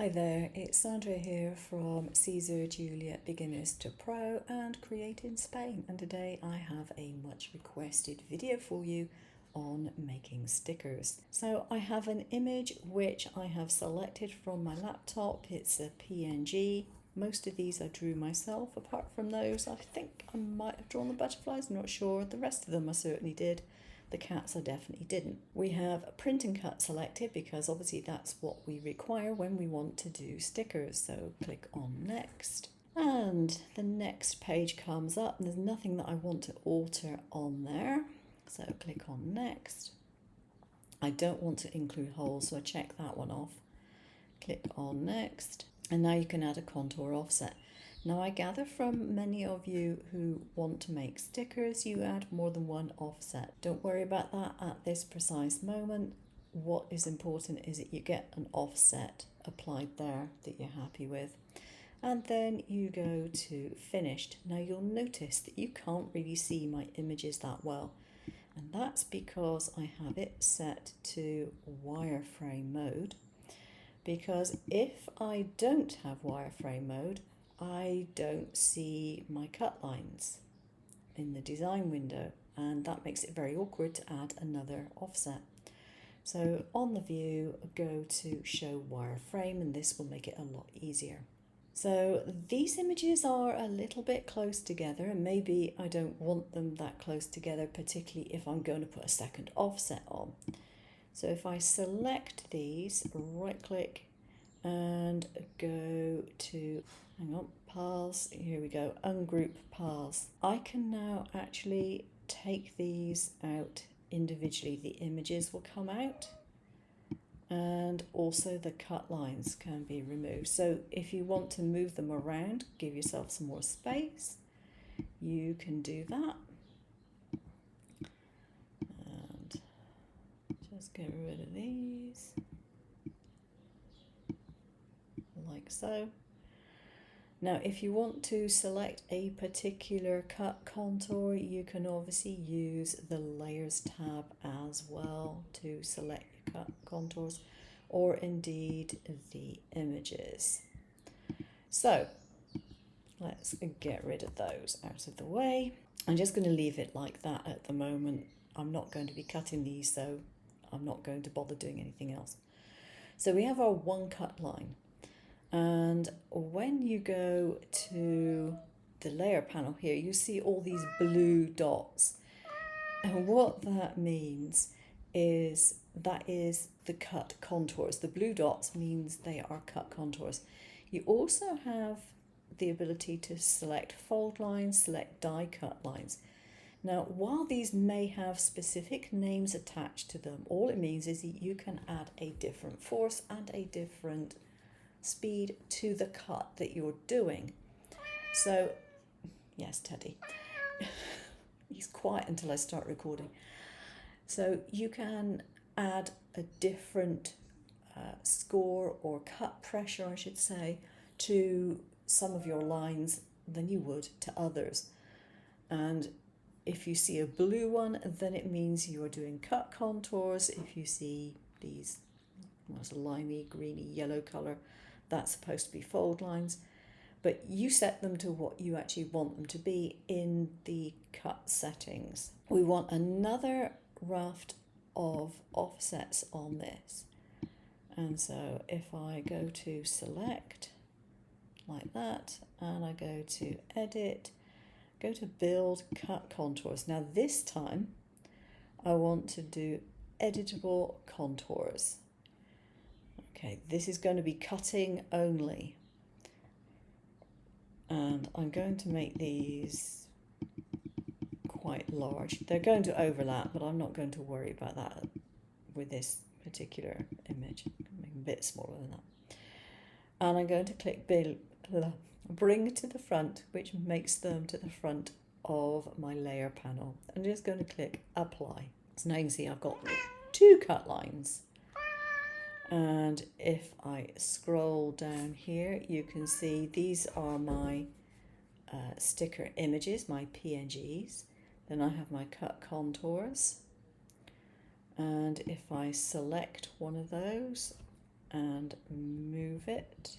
Hi there, it's Sandra here from Siser, Juliet, Beginners to Pro and Createinspain, and today I have a much requested video for you on making stickers. So I have an image which I have selected from my laptop. It's a PNG. Most of these I drew myself. Apart from those, I think I might have drawn the butterflies, I'm not sure. The rest of them I certainly did. The cats I definitely didn't. We have print and cut selected because obviously that's what we require when we want to do stickers. So click on next. And the next page comes up and there's nothing that I want to alter on there. So click on next. I don't want to include holes, so I check that one off. Click on next. And now you can add a contour offset. Now I gather from many of you who want to make stickers, you add more than one offset. Don't worry about that at this precise moment. What is important is that you get an offset applied there that you're happy with. And then you go to finished. Now you'll notice that you can't really see my images that well. And that's because I have it set to wireframe mode. Because if I don't have wireframe mode, I don't see my cut lines in the design window, and that makes it very awkward to add another offset. So on the view, go to show wireframe, and this will make it a lot easier. So these images are a little bit close together, and maybe I don't want them that close together, particularly if I'm going to put a second offset on. So if I select these, right click and go to, hang on, paths, here we go, ungroup paths. I can now actually take these out individually. The images will come out and also the cut lines can be removed. So if you want to move them around, give yourself some more space, you can do that. And just get rid of these, like so. Now if you want to select a particular cut contour, you can obviously use the layers tab as well to select your cut contours, or indeed the images. So let's get rid of those out of the way. I'm just going to leave it like that at the moment. I'm not going to be cutting these, so I'm not going to bother doing anything else. So we have our one cut line. And when you go to the layer panel here, you see all these blue dots. And what that means is that is the cut contours. The blue dots means they are cut contours. You also have the ability to select fold lines, select die cut lines. Now, while these may have specific names attached to them, all it means is that you can add a different force and a different speed to the cut that you're doing. So, yes, Teddy, he's quiet until I start recording. So you can add a different score or cut pressure, I should say, to some of your lines than you would to others. And if you see a blue one, then it means you're doing cut contours. If you see these, what's a limey, greeny, yellow colour, that's supposed to be fold lines, but you set them to what you actually want them to be in the cut settings. We want another raft of offsets on this. And so if I go to select, like that, and I go to edit, go to build cut contours. Now this time I want to do editable contours. Okay, this is going to be cutting only. And I'm going to make these quite large. They're going to overlap, but I'm not going to worry about that with this particular image. Make them a bit smaller than that. And I'm going to click bring to the front, which makes them to the front of my layer panel. I'm just going to click apply. So now you can see I've got two cut lines. And if I scroll down here, you can see these are my sticker images, my PNGs. Then I have my cut contours. And if I select one of those, and move it,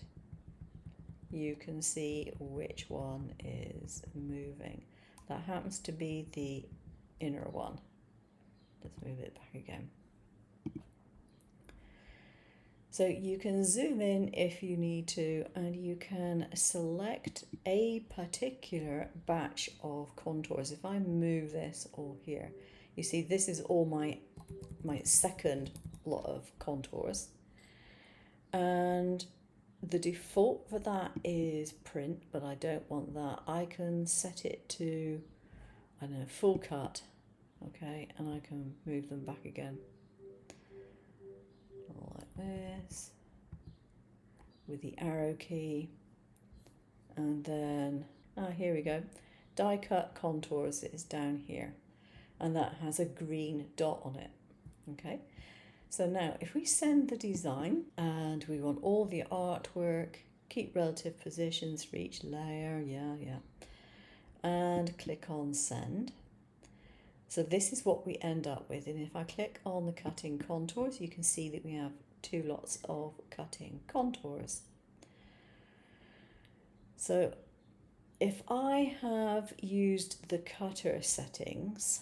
you can see which one is moving. That happens to be the inner one. Let's move it back again. So you can zoom in if you need to, and you can select a particular batch of contours. If I move this all here, you see this is all my second lot of contours. And the default for that is print, but I don't want that. I can set it to, I don't know, full cut, okay, and I can move them back again. Like this, with the arrow key, and then, here we go. Die cut contours is down here, and that has a green dot on it, okay? So now if we send the design and we want all the artwork, keep relative positions for each layer, and click on send. So this is what we end up with, and if I click on the cutting contours, you can see that we have 2 lots of cutting contours. So if I have used the cutter settings,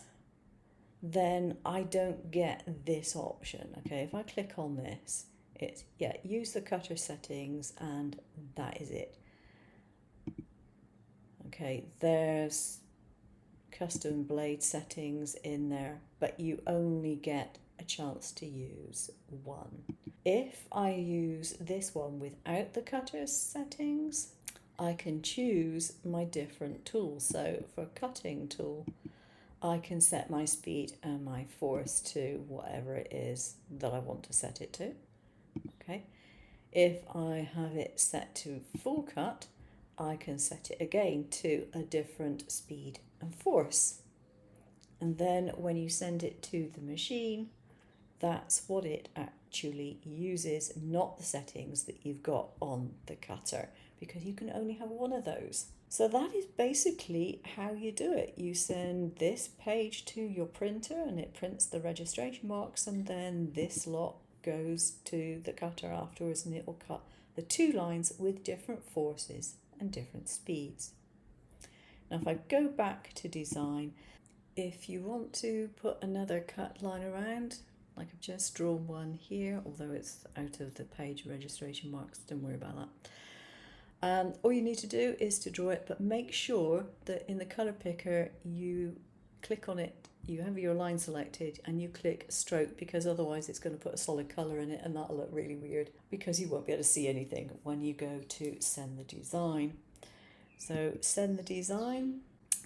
then I don't get this option, okay? If I click on this, it's, use the cutter settings, and that is it. Okay, there's custom blade settings in there, but you only get a chance to use one. If I use this one without the cutter settings, I can choose my different tools. So for cutting tool, I can set my speed and my force to whatever it is that I want to set it to. Okay. If I have it set to full cut, I can set it again to a different speed and force. And then when you send it to the machine, that's what it actually uses, not the settings that you've got on the cutter, because you can only have one of those. So that is basically how you do it. You send this page to your printer and it prints the registration marks, and then this lot goes to the cutter afterwards, and it will cut the 2 lines with different forces and different speeds. Now if I go back to design, if you want to put another cut line around, like I've just drawn one here, although it's out of the page registration marks, don't worry about that. All you need to do is to draw it, but make sure that in the colour picker you click on it, you have your line selected, and you click stroke, because otherwise it's going to put a solid colour in it, and that'll look really weird because you won't be able to see anything when you go to send the design. So send the design,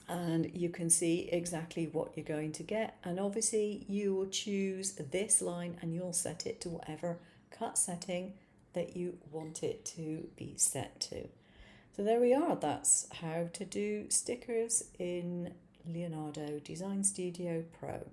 and you can see exactly what you're going to get, and obviously you will choose this line and you'll set it to whatever cut setting that you want it to be set to. So there we are. That's how to do stickers in Leonardo Design Studio Pro.